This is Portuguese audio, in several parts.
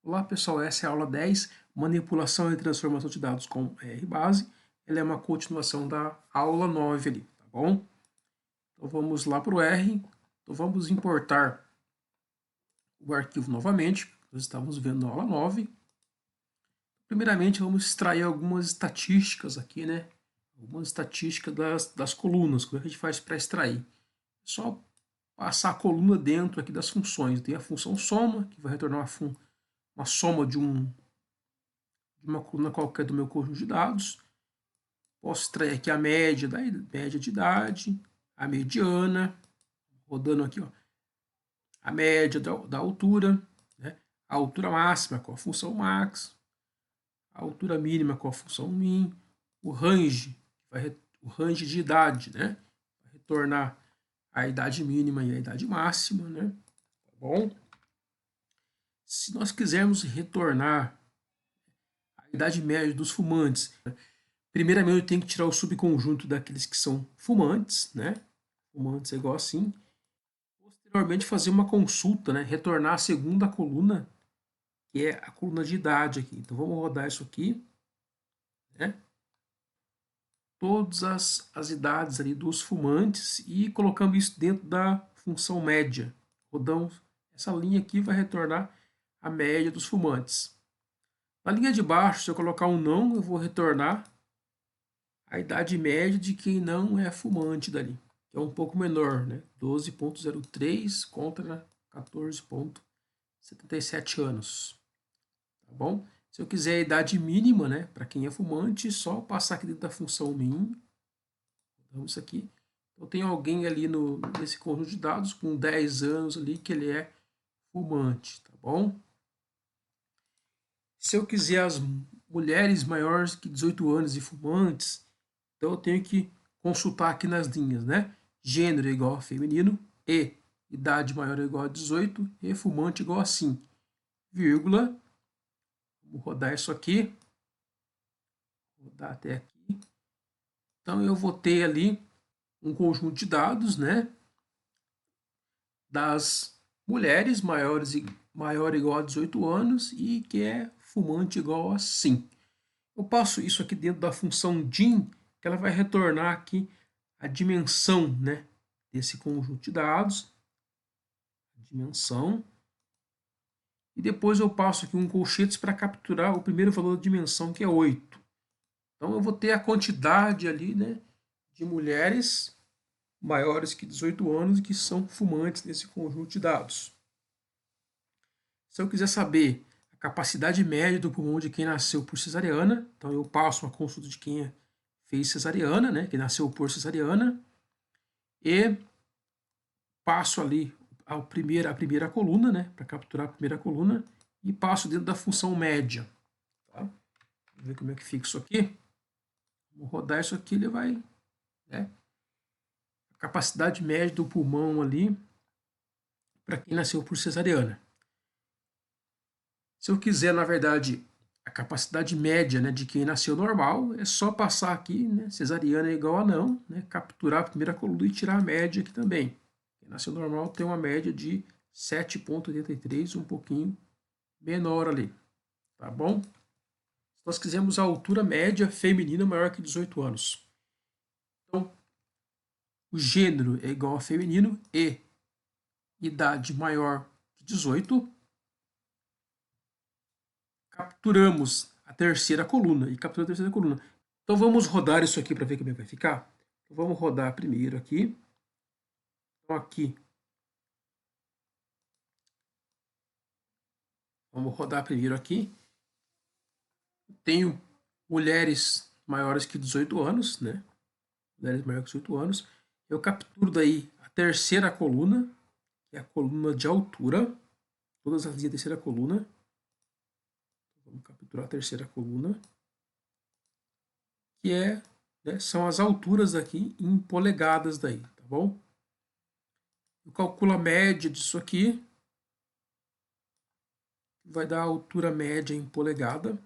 Olá pessoal, essa é a aula 10, manipulação e transformação de dados com RBase. Ela é uma continuação da aula 9 ali, tá bom? Então vamos lá para o R, então vamos importar o arquivo novamente, nós estamos vendo na aula 9. Primeiramente vamos extrair algumas estatísticas aqui, né? Algumas estatísticas das colunas, como é que a gente faz para extrair? É só passar a coluna dentro aqui das funções. Tem a função soma, que vai retornar uma soma de uma coluna qualquer do meu conjunto de dados. Posso extrair aqui a média média de idade, a mediana, rodando aqui, ó, a média da altura, né? A altura máxima com a função max, a altura mínima com a função min, o range de idade, né? Vai retornar a idade mínima e a idade máxima, né? Tá bom? Se nós quisermos retornar a idade média dos fumantes, primeiramente eu tenho que tirar o subconjunto daqueles que são fumantes, né? Fumantes é igual assim. Posteriormente fazer uma consulta, né? Retornar a segunda coluna, que é a coluna de idade aqui. Então vamos rodar isso aqui, né? Todas as idades ali dos fumantes e colocamos isso dentro da função média. Rodamos essa linha aqui, vai retornar a média dos fumantes. Na linha de baixo, se eu colocar um não, eu vou retornar a idade média de quem não é fumante dali, que é um pouco menor, né? 12,03 contra 14,77 anos, tá bom? Se eu quiser a idade mínima, né, para quem é fumante, só passar aqui dentro da função min, vamos isso aqui. Então tem alguém ali nesse conjunto de dados com 10 anos ali que ele é fumante, tá bom? Se eu quiser as mulheres maiores que 18 anos e fumantes, então eu tenho que consultar aqui nas linhas, né? Gênero é igual a feminino, e idade maior é igual a 18, e fumante igual a sim, vírgula. Vou rodar isso aqui. Rodar até aqui. Então eu vou ter ali um conjunto de dados, né? Das mulheres maior ou igual a 18 anos e que é fumante igual a sim. Eu passo isso aqui dentro da função dim, que ela vai retornar aqui a dimensão, né, desse conjunto de dados, dimensão, e depois eu passo aqui um colchetes para capturar o primeiro valor da dimensão, que é 8. Então eu vou ter a quantidade ali, né, de mulheres maiores que 18 anos que são fumantes nesse conjunto de dados. Se eu quiser saber a capacidade média do pulmão de quem nasceu por cesariana, então eu passo uma consulta de quem fez cesariana, né, que nasceu por cesariana, e passo ali a primeira coluna, né, para capturar a primeira coluna, e passo dentro da função média. Tá? Vamos ver como é que fica isso aqui. Vou rodar isso aqui, ele vai, né, a capacidade média do pulmão ali para quem nasceu por cesariana. Se eu quiser, na verdade, a capacidade média, né, de quem nasceu normal, é só passar aqui, né, cesariana é igual a não, né, capturar a primeira coluna e tirar a média aqui também. Quem nasceu normal tem uma média de 7,83, um pouquinho menor ali, tá bom? Se nós quisermos a altura média feminina maior que 18 anos. Então, o gênero é igual a feminino e idade maior que 18. Capturamos a terceira coluna e capturamos a terceira coluna. Então vamos rodar isso aqui para ver como é que vai ficar. Então, vamos rodar primeiro aqui. Então aqui. Vamos rodar primeiro aqui. Tenho mulheres maiores que 18 anos, né? Mulheres maiores que 18 anos. Eu capturo daí a terceira coluna, que é a coluna de altura. Todas as linhas da terceira coluna. Vamos capturar a terceira coluna. Que é, né, são as alturas aqui em polegadas daí, tá bom? Eu calculo a média disso aqui. Vai dar a altura média em polegada.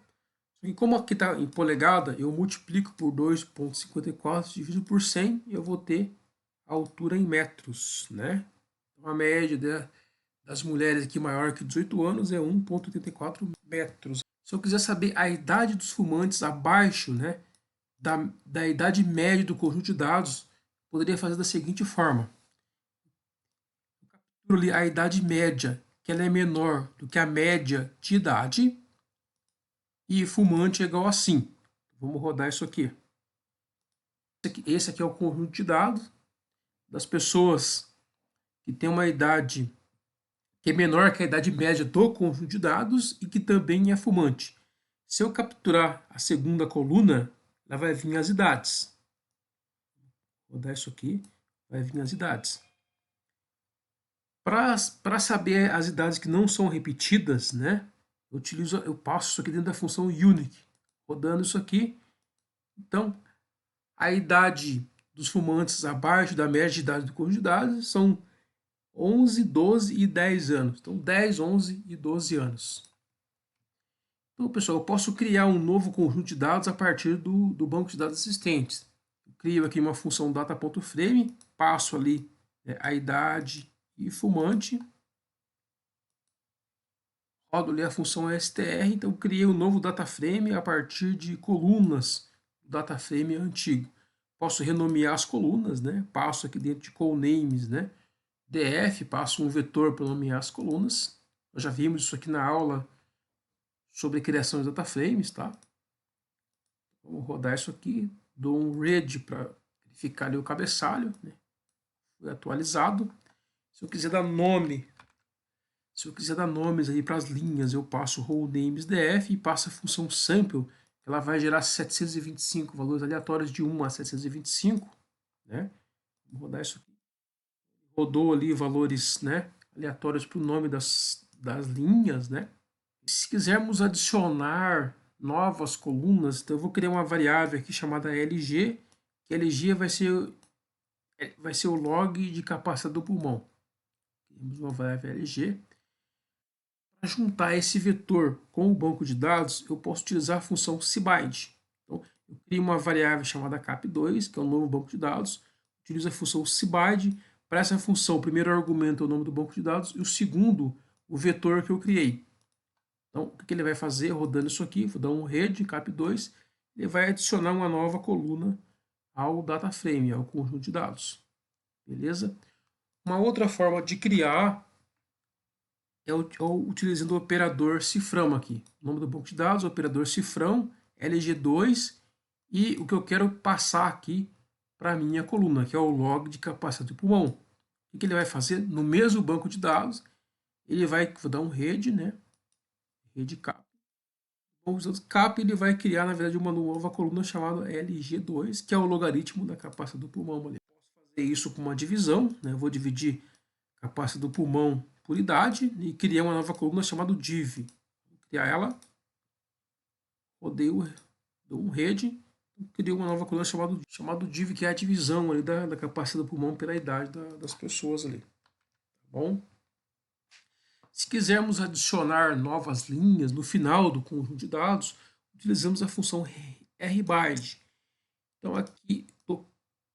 E como aqui está em polegada, eu multiplico por 2,54, divido por 100, eu vou ter a altura em metros, né? Então, a média das mulheres aqui maior que 18 anos é 1,84 metros. Se eu quiser saber a idade dos fumantes abaixo, né, da idade média do conjunto de dados, poderia fazer da seguinte forma. Eu capturo ali a idade média, que ela é menor do que a média de idade, e fumante é igual a sim. Vamos rodar isso aqui. Esse aqui é o conjunto de dados das pessoas que têm uma idade que é menor que a idade média do conjunto de dados e que também é fumante. Se eu capturar a segunda coluna, ela vai vir as idades. Vou dar isso aqui, vai vir as idades. Para saber as idades que não são repetidas, né, eu passo isso aqui dentro da função unique, rodando isso aqui. Então, a idade dos fumantes abaixo da média de idade do conjunto de dados são 11, 12 e 10 anos. Então, 10, 11 e 12 anos. Então, pessoal, eu posso criar um novo conjunto de dados a partir do banco de dados existentes. Eu crio aqui uma função data.frame, passo ali a idade e fumante, rodo ali a função str, então criei um novo dataframe a partir de colunas do dataframe antigo. Posso renomear as colunas, né? Passo aqui dentro de callnames, né? df, passo um vetor para nomear as colunas. Nós já vimos isso aqui na aula sobre criação de dataframes, tá? Vamos rodar isso aqui, dou um read para verificar ali o cabeçalho, né? Foi atualizado. Se eu quiser dar nome, aí para as linhas, eu passo rowNamesDF e passo a função sample, que ela vai gerar 725 valores aleatórios de 1 a 725, né? Vamos rodar isso aqui. Rodou ali valores, né, aleatórios para o nome das linhas, né? Se quisermos adicionar novas colunas, então eu vou criar uma variável aqui chamada LG, que LG vai ser o log de capacidade do pulmão. Temos uma variável LG. Para juntar esse vetor com o banco de dados, eu posso utilizar a função cbind. Então, eu crio uma variável chamada cap2, que é o novo banco de dados, utilizo a função cbind. Para essa função, o primeiro argumento é o nome do banco de dados e o segundo, o vetor que eu criei. Então, o que ele vai fazer? Rodando isso aqui, vou dar um read cap2, ele vai adicionar uma nova coluna ao dataframe, ao conjunto de dados. Beleza? Uma outra forma de criar é utilizando o operador cifrão aqui. O nome do banco de dados, operador cifrão, LG2, e o que eu quero passar aqui para a minha coluna, que é o log de capacidade do pulmão. O que ele vai fazer? No mesmo banco de dados, ele vai, vou dar um read, né? Read cap. Usando cap, ele vai criar, na verdade, uma nova coluna chamada LG2, que é o logaritmo da capacidade do pulmão. Eu posso fazer isso com uma divisão, né? Eu vou dividir a capacidade do pulmão por idade e criar uma nova coluna chamada div. Vou criar ela, rodeio, dou um read, criei uma nova coluna chamada div, que é a divisão ali da capacidade do pulmão pela idade das pessoas ali. Tá bom? Se quisermos adicionar novas linhas no final do conjunto de dados, utilizamos a função rbind. Então aqui estou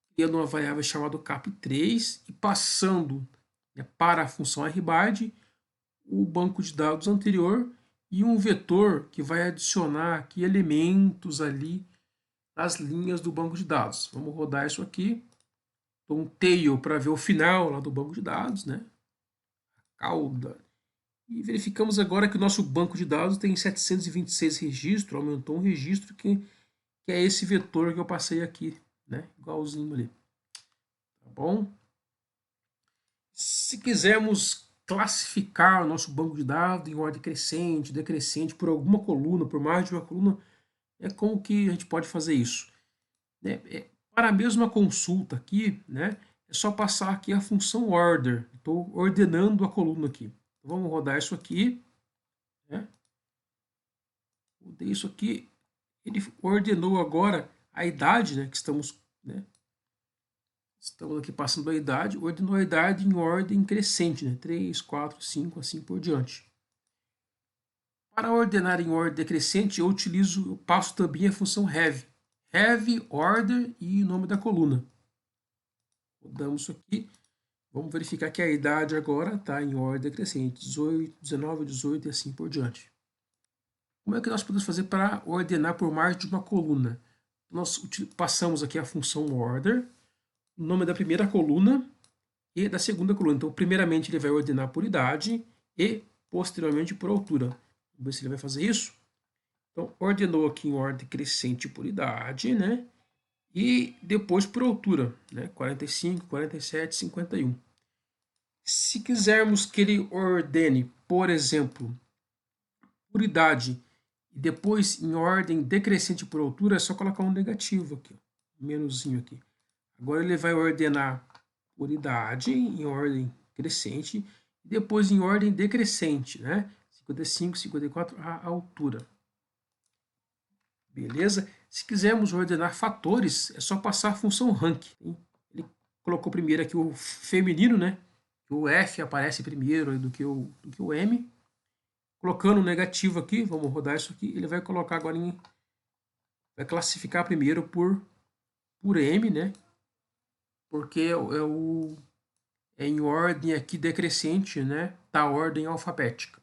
criando uma variável chamada cap3 e passando, né, para a função rbind o banco de dados anterior e um vetor que vai adicionar aqui elementos ali nas linhas do banco de dados. Vamos rodar isso aqui. Dou um tail para ver o final lá do banco de dados, né? A cauda. E verificamos agora que o nosso banco de dados tem 726 registros, aumentou um registro que é esse vetor que eu passei aqui, né? Igualzinho ali. Tá bom? Se quisermos classificar o nosso banco de dados em ordem crescente, decrescente, por alguma coluna, por mais de uma coluna, como que a gente pode fazer isso? Para a mesma consulta aqui, né, é só passar aqui a função order. Estou ordenando a coluna aqui. Então, vamos rodar isso aqui. Né? Rodei isso aqui. Ele ordenou agora a idade, né, que estamos, né, estamos aqui passando a idade, ordenou a idade em ordem crescente, né, 3, 4, 5, assim por diante. Para ordenar em ordem decrescente, eu passo também a função have. Have, order e o nome da coluna. Rodamos isso aqui. Vamos verificar que a idade agora está em ordem decrescente, 18, 19, 18 e assim por diante. Como é que nós podemos fazer para ordenar por mais de uma coluna? Nós passamos aqui a função order, o nome da primeira coluna e da segunda coluna. Então, primeiramente, ele vai ordenar por idade e, posteriormente, por altura. Vamos ver se ele vai fazer isso. Então, ordenou aqui em ordem crescente por idade, né? E depois por altura, né? 45, 47, 51. Se quisermos que ele ordene, por exemplo, por idade e depois em ordem decrescente por altura, é só colocar um negativo aqui, um menuzinho aqui. Agora ele vai ordenar por idade em ordem crescente e depois em ordem decrescente, né? 55, 54 a altura. Beleza? Se quisermos ordenar fatores, é só passar a função rank. Ele colocou primeiro aqui o feminino, né? O F aparece primeiro do que o M. Colocando um negativo aqui, vamos rodar isso aqui, ele vai colocar agora vai classificar primeiro por M, né? Porque é em ordem aqui decrescente, né? Da ordem alfabética.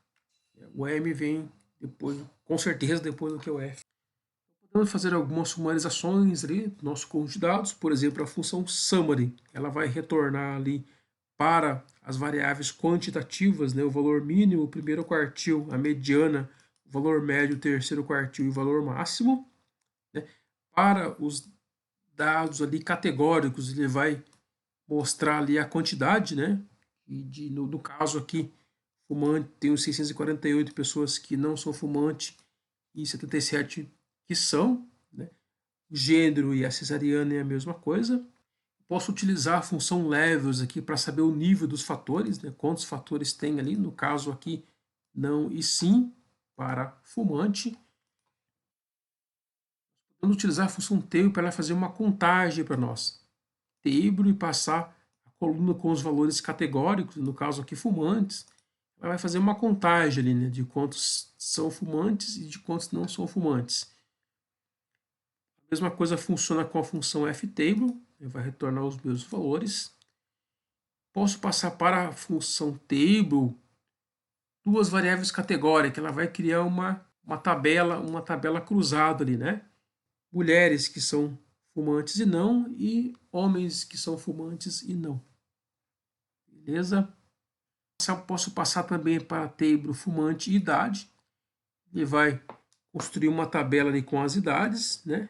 O M vem depois, com certeza depois do que o F. Podemos fazer algumas sumarizações ali do nosso conjunto de dados, por exemplo, a função summary, ela vai retornar ali para as variáveis quantitativas, né, o valor mínimo, o primeiro quartil, a mediana, o valor médio, o terceiro quartil e o valor máximo. Né? Para os dados ali categóricos, ele vai mostrar ali a quantidade, né? E no caso aqui, fumante, tem os 648 pessoas que não são fumantes e 77 que são, né? O gênero e a cesariana é a mesma coisa. Posso utilizar a função levels aqui para saber o nível dos fatores, né? Quantos fatores tem ali, no caso aqui, não e sim, para fumante. Podemos utilizar a função table para ela fazer uma contagem para nós. Table e passar a coluna com os valores categóricos, no caso aqui fumantes, ela vai fazer uma contagem ali, né? De quantos são fumantes e de quantos não são fumantes. A mesma coisa funciona com a função ftable, vai retornar os mesmos valores. Posso passar para a função table duas variáveis categóricas, ela vai criar uma tabela cruzada ali, né? Mulheres que são fumantes e não, e homens que são fumantes e não. Beleza? Posso passar também para a table fumante e idade. Ele vai construir uma tabela ali com as idades, né?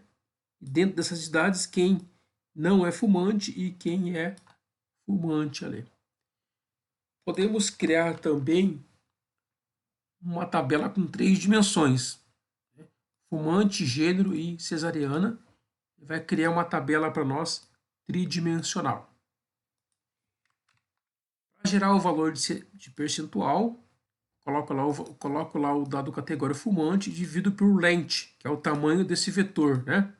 E dentro dessas idades, quem não é fumante e quem é fumante ali. Podemos criar também uma tabela com 3 dimensões, né? Fumante, gênero e cesariana. Vai criar uma tabela para nós tridimensional. Para gerar o valor de percentual, coloco lá o dado categoria fumante e divido por lente, que é o tamanho desse vetor, né?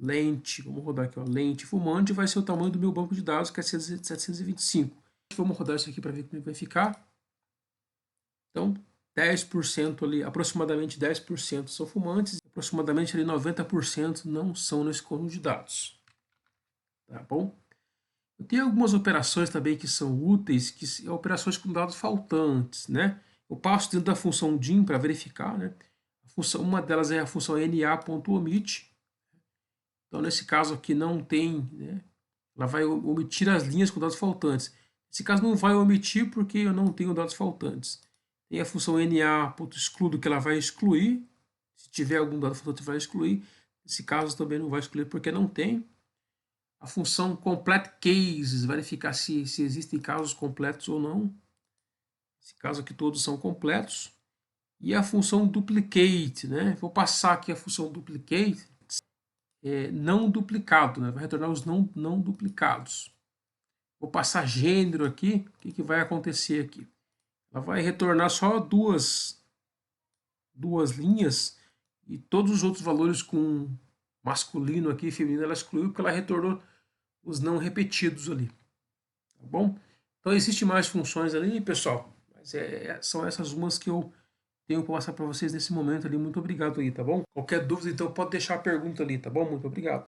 Lente, vamos rodar aqui, ó, lente fumante vai ser o tamanho do meu banco de dados, que é 725. Vamos rodar isso aqui para ver como vai ficar. Então, 10% ali, aproximadamente 10% são fumantes, aproximadamente ali 90% não são nesse conjunto de dados. Tá bom? Eu tenho algumas operações também que são úteis, que são operações com dados faltantes, né? Eu passo dentro da função dim para verificar, né? Uma delas é a função na.omit. Então, nesse caso aqui não tem, né? Ela vai omitir as linhas com dados faltantes. Nesse caso não vai omitir porque eu não tenho dados faltantes. Tem a função na.excludo que ela vai excluir. Se tiver algum dado faltante, vai excluir. Nesse caso também não vai excluir porque não tem. A função complete cases, verificar se existem casos completos ou não. Nesse caso aqui todos são completos. E a função duplicate, né? Vou passar aqui a função duplicate, não duplicado, né? Vai retornar os não duplicados. Vou passar gênero aqui, o que vai acontecer aqui? Ela vai retornar só duas linhas e todos os outros valores com masculino aqui e feminino ela excluiu porque ela retornou os não repetidos ali. Tá bom? Então existem mais funções ali, pessoal, mas são essas umas que eu tenho para passar para vocês nesse momento ali. Muito obrigado aí, tá bom? Qualquer dúvida, então pode deixar a pergunta ali, tá bom? Muito obrigado.